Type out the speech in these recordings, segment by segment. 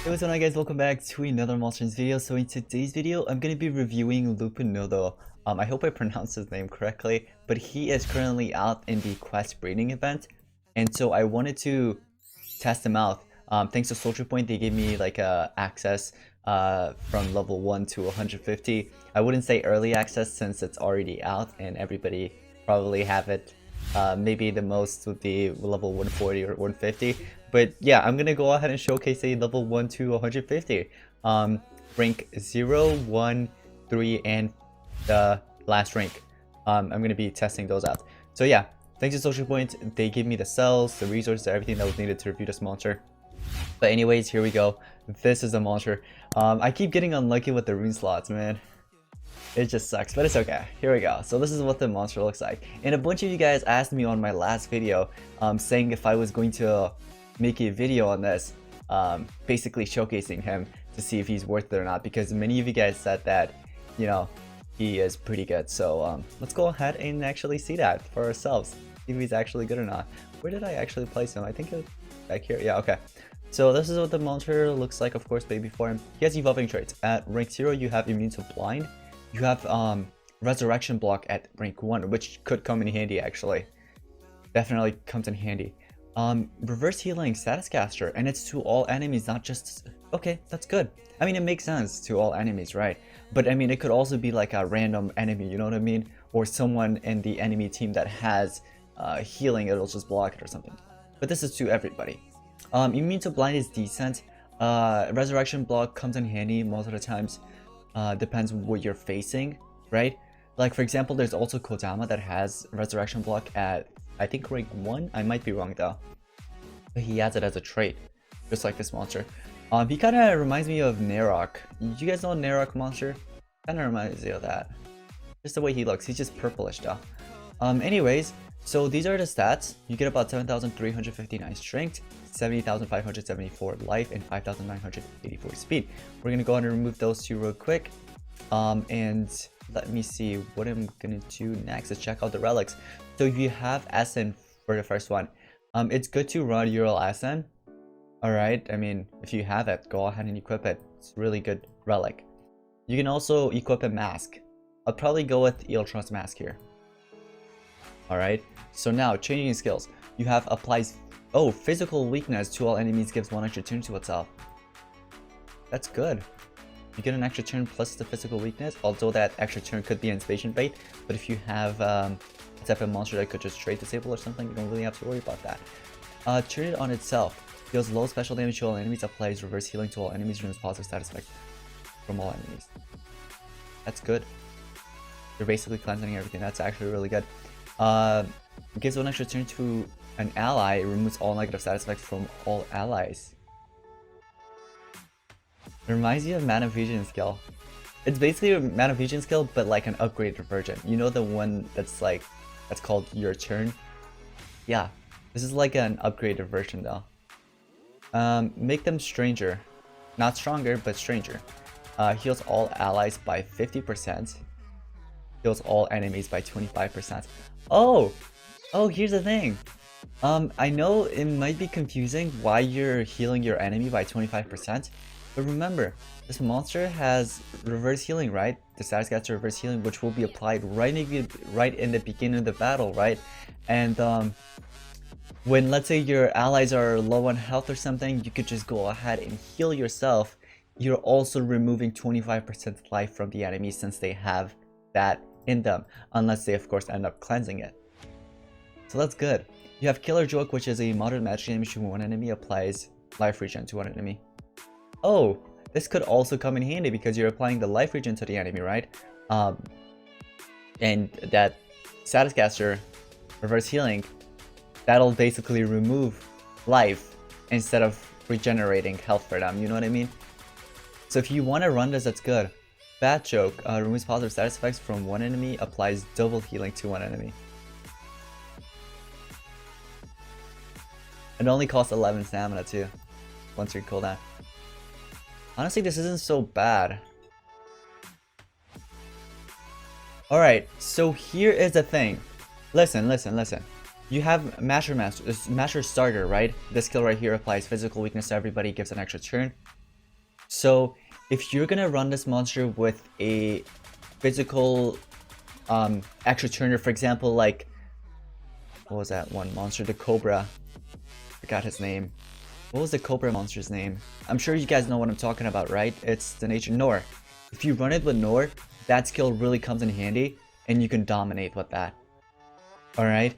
Hey, what's going on, guys? Welcome back to another Monsters video. So in today's video, I'm going to be reviewing LUPONUDO. I hope I pronounced his name correctly, but he is currently out in the quest breeding event, and so I wanted to test him out. Thanks to Soldier Point, they gave me like access from level 1 to 150. I wouldn't say early access since it's already out and everybody probably have it. Maybe the most would be level 140 or 150. But yeah, I'm gonna go ahead and showcase a level 1 to 150. Rank 0, 1, 3, and the last rank. I'm gonna be testing those out. So yeah, thanks to Social Point, they gave me the cells, the resources, everything that was needed to review this monster. But anyways, here we go. This is the monster. I keep getting unlucky with the rune slots, man. It just sucks, but it's okay. Here we go. So this is what the monster looks like. And a bunch of you guys asked me on my last video, saying if I was going to make a video on this, basically showcasing him to see if he's worth it or not, because many of you guys said that, you know, he is pretty good. So let's go ahead and actually see that for ourselves, see if he's actually good or not. Where did I actually place him? I think it was back here. Yeah, okay. So this is what the monster looks like, of course, baby form. He has evolving traits. At rank 0, you have immune to blind. You have resurrection block at rank 1, which could come in handy actually. Definitely comes in handy. Reverse healing status caster, and it's to all enemies, not just... Okay, that's good. I mean, it makes sense to all enemies, right? But I mean, it could also be like a random enemy, you know what I mean? Or someone in the enemy team that has healing, it'll just block it or something. But this is to everybody. Immune to blind is decent. Resurrection block comes in handy most of the times. Depends what you're facing, right? Like, for example, there's also Kodama that has resurrection block at, I think, rank 1. I might be wrong though, but he has it as a trait, just like this monster. He kind of reminds me of Narok. You guys know Narok monster? Kind of reminds me of that. Just the way he looks. He's just purplish though. Anyways, so these are the stats. You get about 7,359 strength, 70,574 life, and 5,984 speed. We're gonna go ahead and remove those two real quick. And let me see what I'm gonna do next. Let's check out the relics. So if you have SN for the first one, it's good to run Ural SN. Alright, I mean, if you have it, go ahead and equip it. It's a really good relic. You can also equip a mask. I'll probably go with Eeltron's mask here. Alright, so now changing skills. You have applies physical weakness to all enemies, gives 1 extra turn to itself. That's good. You get an extra turn plus the physical weakness, although that extra turn could be inspiration bait, but if you have a type of monster that could just trade disable or something, you don't really have to worry about that. Turn it on itself. Deals low special damage to all enemies, applies reverse healing to all enemies, removes positive status effect from all enemies. That's good. They're basically cleansing everything. That's actually really good. Gives 1 extra turn to an ally, removes all negative status effects from all allies. It reminds you of Mana Fusion skill. It's basically a Mana Fusion skill, but like an upgraded version. You know, the one that's like, that's called Your Turn? Yeah, this is like an upgraded version though. Make them stranger. Not stronger, but stranger. Heals all allies by 50%. Heals all enemies by 25%. Oh, here's the thing. I know it might be confusing why you're healing your enemy by 25%, but remember, this monster has reverse healing, right? The status gets reverse healing, which will be applied right in the beginning of the battle, right? And when, let's say, your allies are low on health or something, you could just go ahead and heal yourself. You're also removing 25% life from the enemy since they have that in them, unless they of course end up cleansing it. So that's good. You have Killer Joke, which is a moderate magic damage to one enemy, applies life regen to one enemy. Oh, this could also come in handy because you're applying the life regen to the enemy, right? And that status caster reverse healing, that'll basically remove life instead of regenerating health for them, you know what I mean? So if you want to run this, that's good. Bad Joke removes positive status effects from one enemy, applies double healing to one enemy. It only costs 11 stamina too, once you're cooldown. Honestly, this isn't so bad. Alright, so here is the thing. Listen. You have Masher Starter, right? This skill right here applies physical weakness to everybody, gives an extra turn. So if you're gonna run this monster with a physical extra turner, for example, like what was that one monster, the Cobra, forgot his name. What was the Cobra monster's name? I'm sure you guys know what I'm talking about, right? It's the nature Nor. If you run it with Nor, that skill really comes in handy and you can dominate with that. Alright?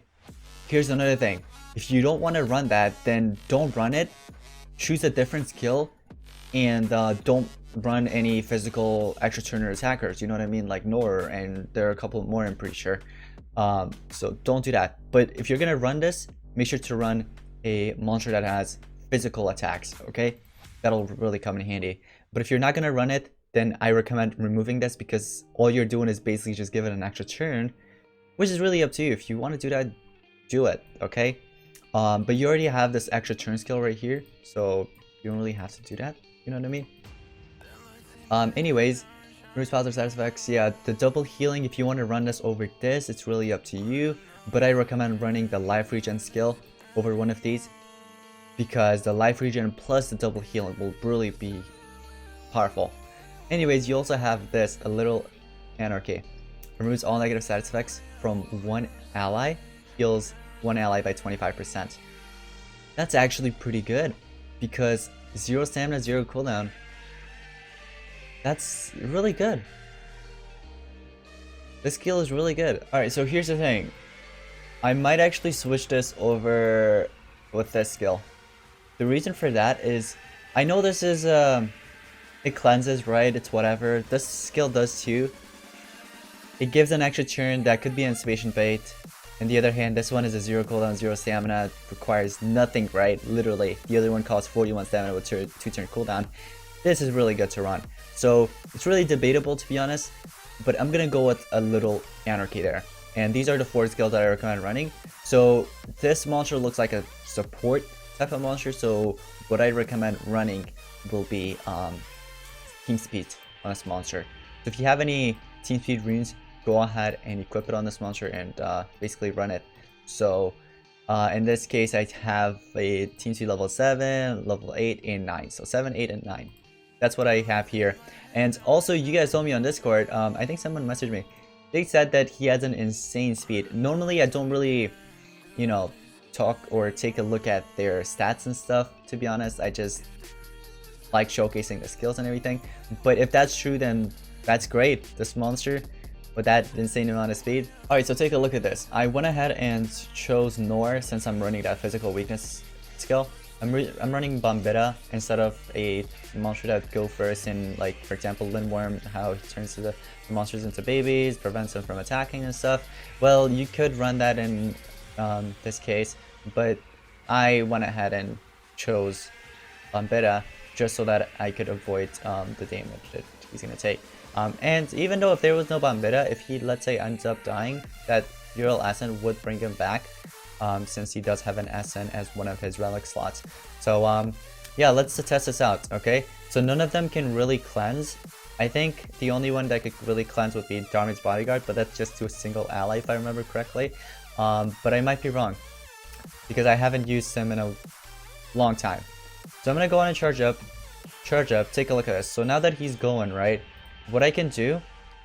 Here's another thing. If you don't want to run that, then don't run it. Choose a different skill and don't run any physical extra turner attackers. You know what I mean? Like Nor, and there are a couple more, I'm pretty sure. So don't do that. But if you're gonna run this, make sure to run a monster that has physical attacks, okay? That'll really come in handy. But if you're not gonna run it, then I recommend removing this, because all you're doing is basically just give it an extra turn, which is really up to you. If you want to do that, do it, okay? But you already have this extra turn skill right here, so you don't really have to do that. You know what I mean? Anyways, removes positive side effects. Yeah, the double healing, if you want to run this over this, it's really up to you. But I recommend running the life regen skill over one of these, because the life regen plus the double healing will really be powerful. Anyways, you also have this, a little anarchy. Removes all negative side effects from one ally, heals one ally by 25%. That's actually pretty good, because 0 stamina, 0 cooldown. That's really good. This skill is really good. Alright, so here's the thing. I might actually switch this over with this skill. The reason for that is, I know this is, it cleanses, right? It's whatever. This skill does too. It gives an extra turn that could be anticipation bait. On the other hand, this one is a 0 cooldown, 0 stamina. It requires nothing, right? Literally. The other one costs 41 stamina with 2 turn cooldown. This is really good to run. So it's really debatable, to be honest. But I'm gonna go with a little anarchy there. And these are the 4 skills that I recommend running. So this monster looks like a support type of monster. So what I recommend running will be team speed on this monster. So if you have any team speed runes, go ahead and equip it on this monster and basically run it. So in this case, I have a team speed level 7, level 8, and 9. So 7, 8, and 9. That's what I have here. And also, you guys told me on Discord, I think someone messaged me. They said that he has an insane speed. Normally, I don't really, you know, talk or take a look at their stats and stuff, to be honest. I just like showcasing the skills and everything. But if that's true, then that's great. This monster with that insane amount of speed. Alright, so take a look at this. I went ahead and chose Nor since I'm running that physical weakness skill. I'm running Bombetta instead of a monster that go first in, like, for example, Lindworm, how it turns the monsters into babies, prevents them from attacking and stuff. Well, you could run that in this case, but I went ahead and chose Bombetta just so that I could avoid the damage that he's going to take. And even though if there was no Bombetta, if he, let's say, ends up dying, that Ural Ascent would bring him back, since he does have an Ascent as one of his relic slots. So yeah, let's test this out, okay? So none of them can really cleanse. I think the only one that could really cleanse would be Dharma's Bodyguard, but that's just to a single ally if I remember correctly. But I might be wrong, because I haven't used him in a long time. So I'm gonna go on and charge up, take a look at this. So now that he's going, right, what I can do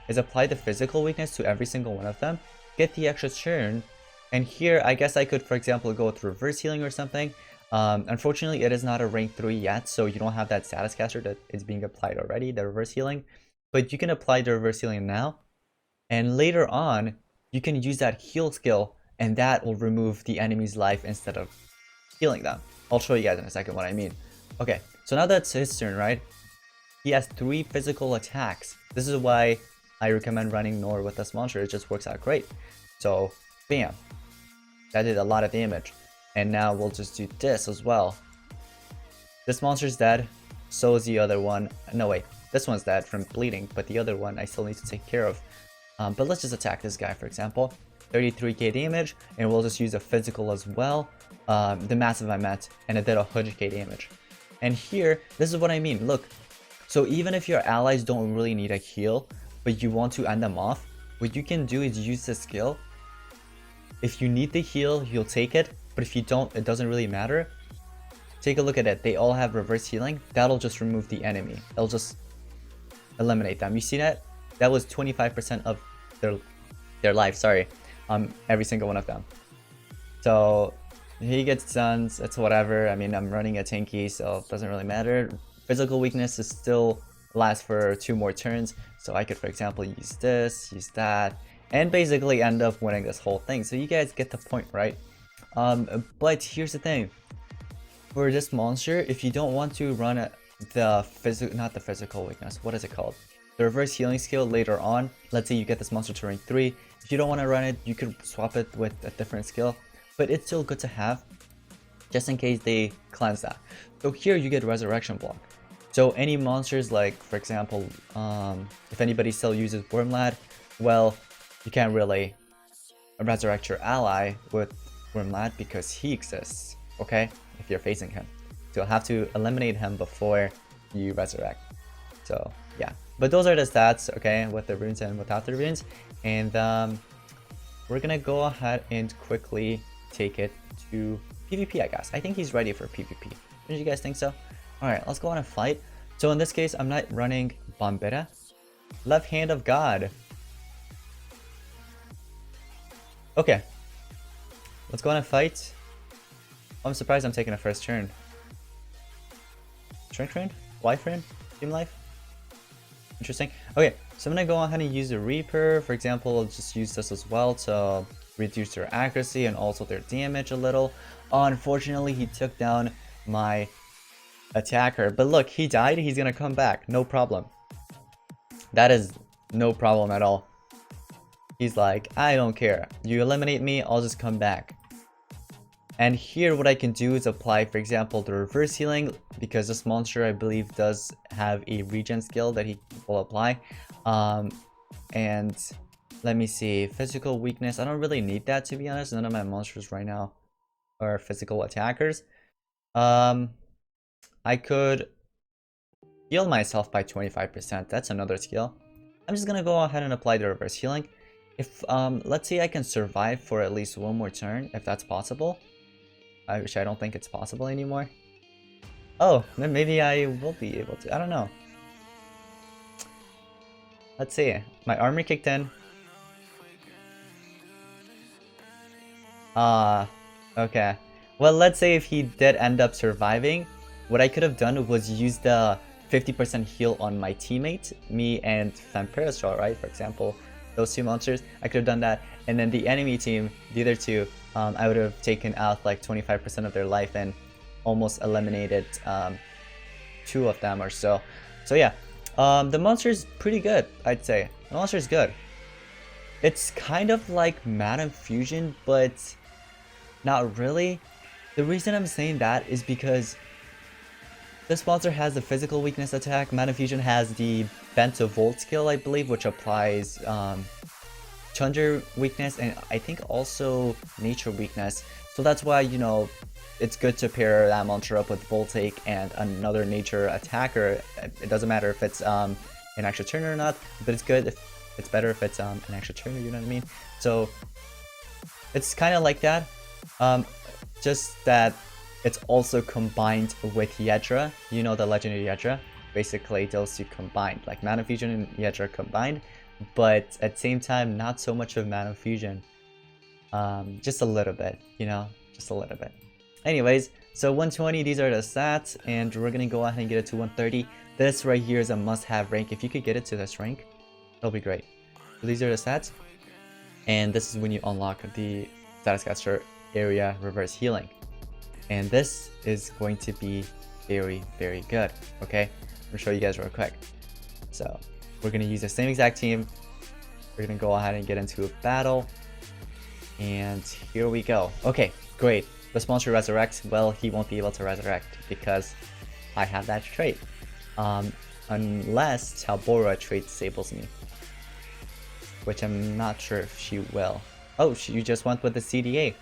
is apply the physical weakness to every single one of them, get the extra turn, and here I guess I could, for example, go with reverse healing or something. Unfortunately, it is not a rank 3 yet, so you don't have that status caster that is being applied already, the reverse healing. But you can apply the reverse healing now, and later on, you can use that heal skill, and that will remove the enemy's life instead of healing them. I'll show you guys in a second what I mean. Okay, so now that's his turn, right? He has 3 physical attacks. This is why I recommend running Nor with this monster. It just works out great. So, bam. That did a lot of damage. And now we'll just do this as well. This monster's dead. So is the other one. No, wait. This one's dead from bleeding, but the other one I still need to take care of. But let's just attack this guy, for example. 33k damage, and we'll just use a physical as well. The massive I meant, and it did 100k damage. And here, this is what I mean. Look. So even if your allies don't really need a heal, but you want to end them off, what you can do is use the skill. If you need the heal, you'll take it, but if you don't, it doesn't really matter. take a look at it. They all have reverse healing. That'll just remove the enemy. It'll just eliminate them. You see that? That was 25% of their life, sorry. Every single one of them. So he gets stuns, it's whatever. I mean, I'm running a tanky, so it doesn't really matter. Physical weakness is still lasts for 2 more turns, so I could, for example, use this, use that, and basically end up winning this whole thing. So you guys get the point, right? But here's the thing. For this monster, if you don't want to run not the physical weakness, what is it called? The reverse healing skill later on. Let's say you get this monster to rank 3. If you don't want to run it, you could swap it with a different skill, but it's still good to have just in case they cleanse that. So here you get resurrection block. So any monsters, like for example, if anybody still uses Wormlad, well, you can't really resurrect your ally with Wormlad because he exists, okay? If you're facing him. So you'll have to eliminate him before you resurrect. So yeah, but those are the stats, okay, with the runes and without the runes. And we're gonna go ahead and quickly take it to PvP, I guess. I think he's ready for PvP. Don't you guys think so? Alright, let's go on a fight. So in this case, I'm not running Bombetta. Left Hand of God. Okay. Let's go on a fight. I'm surprised I'm taking a first turn. Shrink Train? Life Rain? Team Life? Interesting. Okay, so I'm gonna go ahead and use the Reaper. For example, I'll just use this as well to reduce their accuracy and also their damage a little. Unfortunately, he took down my attacker. But look, he died. He's gonna come back. No problem. That is no problem at all. He's like, I don't care. You eliminate me, I'll just come back. And here what I can do is apply, for example, the reverse healing, because this monster I believe does have a regen skill that he will apply. And let me see, physical weakness, I don't really need that, to be honest. None of my monsters right now are physical attackers. I could heal myself by 25%. That's another skill. I'm just gonna go ahead and apply the reverse healing. If let's say I can survive for at least 1 more turn, if that's possible. Which I don't think it's possible anymore. Oh, then maybe I will be able to. I don't know. Let's see. My armor kicked in. Okay. Well, let's say if he did end up surviving, what I could have done was use the 50% heal on my teammate, me and Vampirastral, right? For example, those 2 monsters. I could have done that, and then the enemy team, the other 2, I would have taken out like 25% of their life and almost eliminated 2 of them or so. So yeah, the monster is pretty good, I'd say. The monster is good. It's kind of like Mana Fusion, but not really. The reason I'm saying that is because this monster has the physical weakness attack. Mana Fusion has the Bent to Volt skill, I believe, which applies Chunder weakness and I think also nature weakness. So that's why, you know, it's good to pair that monster up with Voltaic and another nature attacker. It doesn't matter if it's an extra turner or not, but it's good if it's better if it's an extra turner, you know what I mean? So it's kind of like that. Just that it's also combined with Yedra, you know, the legendary Yedra. Basically those 2 combined, like Mana Fusion and Yedra combined, but at the same time not so much of Mana Fusion. Just a little bit, you know, just a little bit. Anyways, so 120, these are the stats, and we're gonna go ahead and get it to 130. This right here is a must-have rank. If you could get it to this rank, that'll be great. So these are the stats, and this is when you unlock the Statuscaster area reverse healing. And this is going to be very, very good, okay? I'm gonna show you guys real quick. So we're gonna use the same exact team. We're gonna go ahead and get into a battle. And here we go. Okay, great. This monster resurrects. Well, he won't be able to resurrect because I have that trait. Unless Talbora trait disables me. Which I'm not sure if she will. Oh, you just went with the CDA.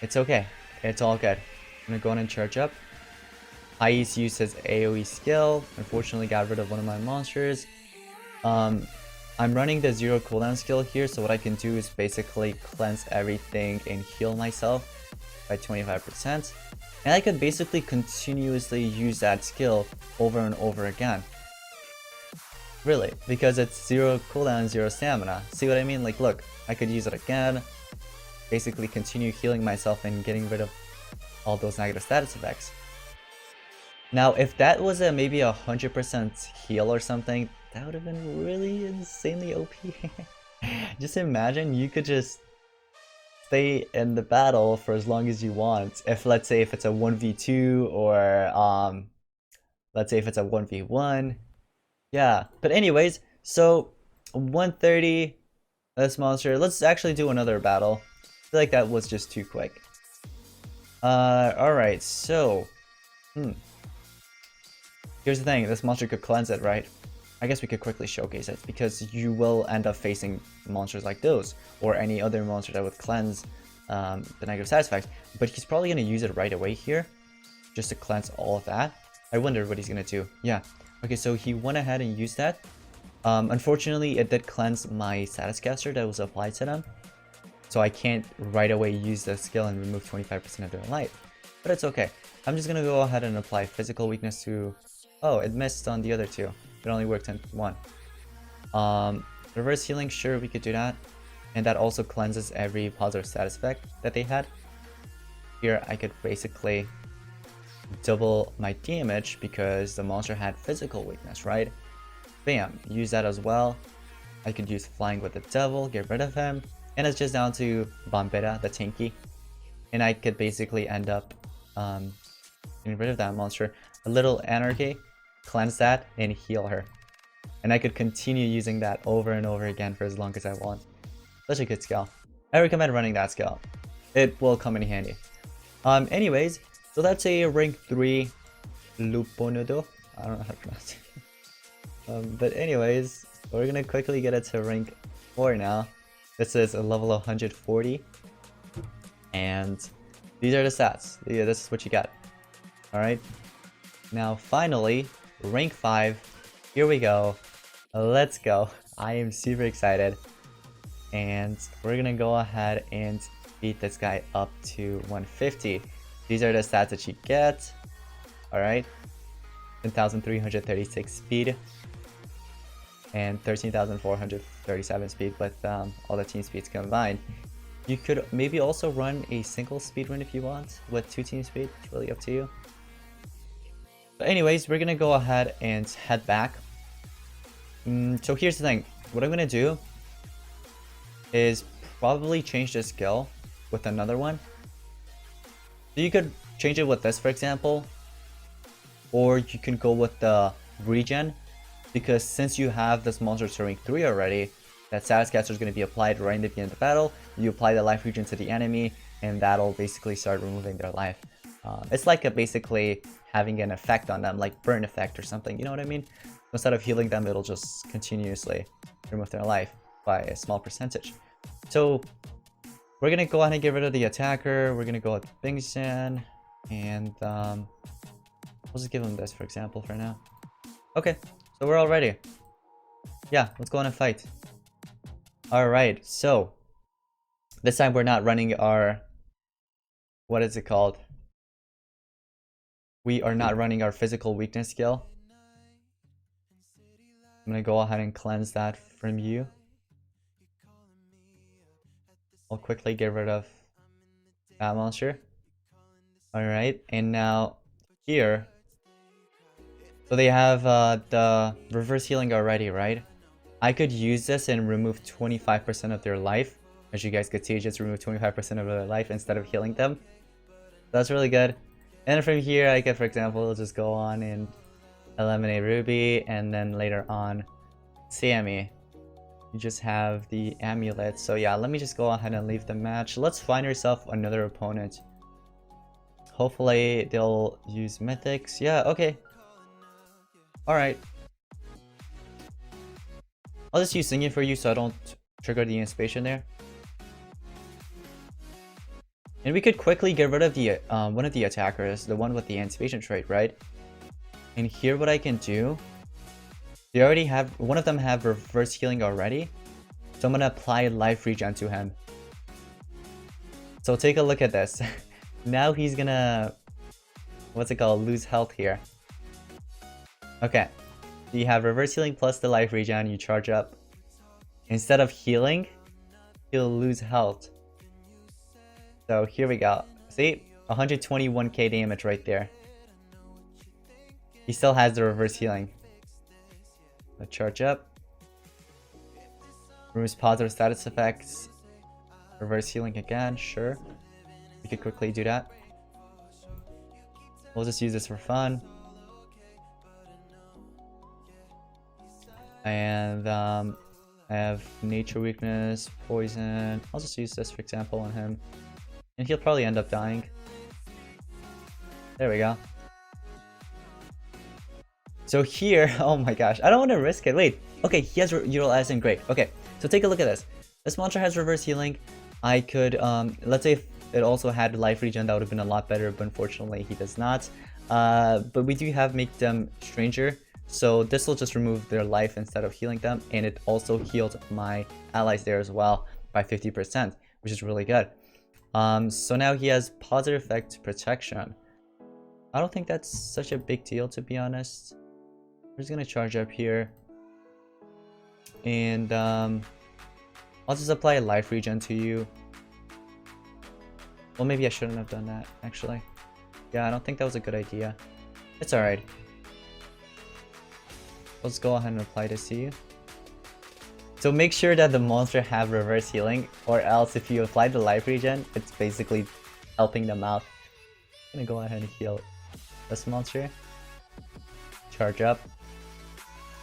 It's okay. It's all good. I'm gonna go on and charge up. Ice used his AoE skill. Unfortunately got rid of one of my monsters. I'm running the 0 cooldown skill here, so what I can do is basically cleanse everything and heal myself by 25%. And I could basically continuously use that skill over and over again. Really, because it's 0 cooldown, 0 stamina. See what I mean? Like, look, I could use it again, basically continue healing myself and getting rid of all those negative status effects. Now, if that was a maybe 100% heal or something, that would have been really insanely OP. Just imagine you could just stay in the battle for as long as you want. If, let's say, if it's a 1v2 or let's say if it's a 1v1. Yeah, but anyways, so 130, this monster. Let's actually do another battle. I feel like that was just too quick. Alright, so here's the thing, this monster could cleanse it, right? I guess we could quickly showcase it, because you will end up facing monsters like those, or any other monster that would cleanse the negative side effects. But he's probably going to use it right away here, just to cleanse all of that. I wonder what he's going to do. Yeah, okay, so he went ahead and used that. Unfortunately, it did cleanse my status caster that was applied to them, so I can't right away use the skill and remove 25% of their life. But it's okay. I'm just going to go ahead and apply physical weakness to... Oh, it missed on the other two. It only worked on one. Reverse healing, sure, we could do that. And that also cleanses every positive status effect that they had. Here, I could basically double my damage because the monster had physical weakness, right? Bam, use that as well. I could use flying with the devil, get rid of him. And it's just down to Bombetta, the tanky. And I could basically end up getting rid of that monster. A little anarchy, cleanse that, and heal her. And I could continue using that over and over again for as long as I want. Such a good skill. I recommend running that skill. It will come in handy. Anyways, so that's a rank 3 LUPONUDO. I don't know how to pronounce it. But anyways, we're gonna quickly get it to rank 4 now. This is a level of 140. And these are the stats. Yeah, this is what you got. Alright. Now finally, rank 5. Here we go. Let's go. I am super excited. And we're gonna go ahead and beat this guy up to 150. These are the stats that you get. Alright. 10,336 speed. And 13,437 speed with all the team speeds combined. You could maybe also run a single speed run if you want with 2 team speed. It's really up to you. But anyways, we're gonna go ahead and head back. So here's the thing. What I'm gonna do is probably change this skill with another one. So you could change it with this, for example, or you can go with the regen, because since you have this monster to rank 3 already, that status caster is going to be applied right in the beginning of the battle. You apply the life regen to the enemy, and that'll basically start removing their life. It's like basically having an effect on them, like burn effect or something, you know what I mean? Instead of healing them, it'll just continuously remove their life by a small percentage. So we're gonna go ahead and get rid of the attacker. We're gonna go with Bing-san, and we'll just give him this, for example, for now. Okay, so we're all ready. Yeah, let's go on and fight. Alright, so this time we're not running our... What is it called? We are not running our physical weakness skill. I'm gonna go ahead and cleanse that from you. I'll quickly get rid of that monster. Alright, and now here. So they have the reverse healing already, right? I could use this and remove 25% of their life. As you guys could see, just remove 25% of their life instead of healing them. That's really good. And from here, I could, for example, just go on and eliminate Ruby, and then later on, Sammy. You just have the amulet. So yeah, let me just go ahead and leave the match. Let's find ourselves another opponent. Hopefully, they'll use mythics. Yeah, okay. Alright. I'll just use singing for you so I don't trigger the anticipation there. And we could quickly get rid of the one of the attackers, the one with the anticipation trait, right? And here what I can do, they already have, one of them have reverse healing already. So I'm gonna apply life regen to him. So take a look at this. Now he's gonna what's it called, lose health here. Okay, you have reverse healing plus the life regen. You charge up. Instead of healing, he'll lose health. So here we go. See, 121k damage right there. He still has the reverse healing. Let's charge up. Removes positive status effects. Reverse healing again, sure. We could quickly do that. We'll just use this for fun. And I have nature weakness, poison. I'll just use this for example on him. And he'll probably end up dying. There we go. So here, oh my gosh, I don't want to risk it. Wait, okay, he has utilizing, great. Okay, so take a look at this. This monster has reverse healing. I could, let's say if it also had life regen, that would have been a lot better, but unfortunately he does not. But we do have make them stranger. So this will just remove their life instead of healing them. And it also healed my allies there as well by 50%, which is really good. So now he has positive effect protection. I don't think that's such a big deal, to be honest. We're just gonna charge up here. And I'll just apply a life regen to you. Well, maybe I shouldn't have done that, actually. Yeah, I don't think that was a good idea. It's alright. Let's go ahead and apply this to you. So make sure that the monster have reverse healing, or else if you apply the life regen, it's basically helping them out. I'm gonna go ahead and heal this monster. Charge up.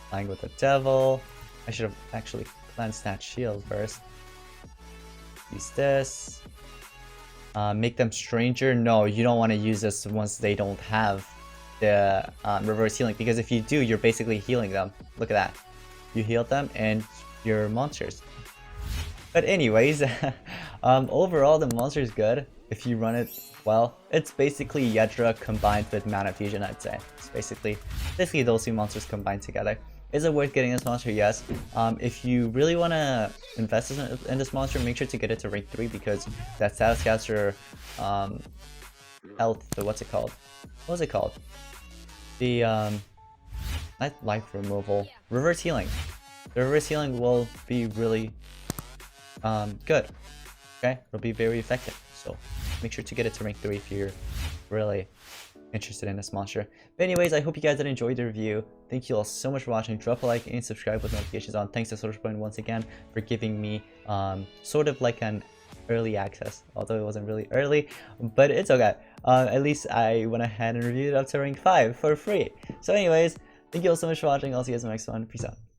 Flying with the devil. I should have actually cleansed that shield first. Use this. Make them stranger. No, you don't want to use this once they don't have the reverse healing, because if you do, you're basically healing them. Look at that. You healed them and your monsters. But anyways, overall the monster is good if you run it well. It's basically Yedra combined with Mana Fusion, I'd say. It's basically those two monsters combined together. Is it worth getting this monster? Yes. If you really want to invest in this monster, make sure to get it to rank 3, because that status caster health, what's it called? What was it called? The not life removal, reverse healing. The reverse healing will be really good. Okay, it'll be very effective. So make sure to get it to rank 3 if you're really interested in this monster. But anyways, I hope you guys did enjoy the review. Thank you all so much for watching. Drop a like and subscribe with notifications on. Thanks to Sourcepoint once again for giving me sort of like an early access, although it wasn't really early, but it's okay. At least I went ahead and reviewed it up to rank 5 for free. So anyways, thank you all so much for watching. I'll see you guys in the next one. Peace out.